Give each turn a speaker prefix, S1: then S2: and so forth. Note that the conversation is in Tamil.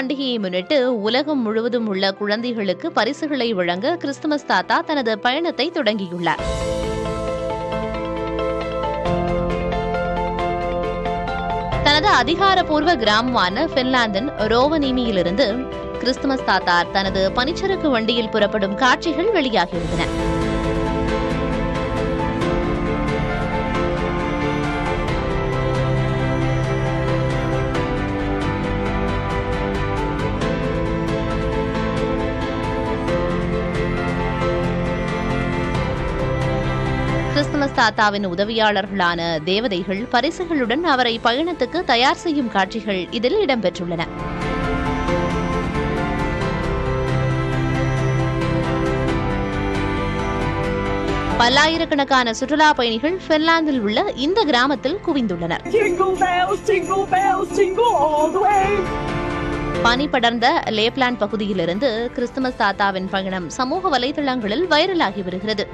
S1: பண்டிகையை முன்னிட்டு உலகம் முழுவதும் உள்ள குழந்தைகளுக்கு பரிசுகளை வழங்க கிறிஸ்துமஸ் தாத்தா தனது பயணத்தை தொடங்கியுள்ளார். தனது அதிகாரப்பூர்வ கிராமமான பின்லாந்தின் ரோவனீமியிலிருந்து கிறிஸ்துமஸ் தாத்தா தனது பனிச்சறுக்கு வண்டியில் புறப்படும் காட்சிகள் வெளியாகியுள்ளன. கிறிஸ்துமஸ் தாத்தாவின் உதவியாளர்களான தேவதைகள் பரிசுகளுடன் அவரை பயணத்துக்கு தயார் செய்யும் காட்சிகள் இதில் இடம்பெற்றுள்ளன. பல்லாயிரக்கணக்கான சுற்றுலா பயணிகள் பின்லாந்தில் உள்ள இந்த கிராமத்தில் குவிந்துள்ளனர். பனி படர்ந்த லேப்லாண்ட் பகுதியிலிருந்து கிறிஸ்துமஸ் தாத்தாவின் பயணம் சமூக வலைதளங்களில் வைரலாகி வருகிறது.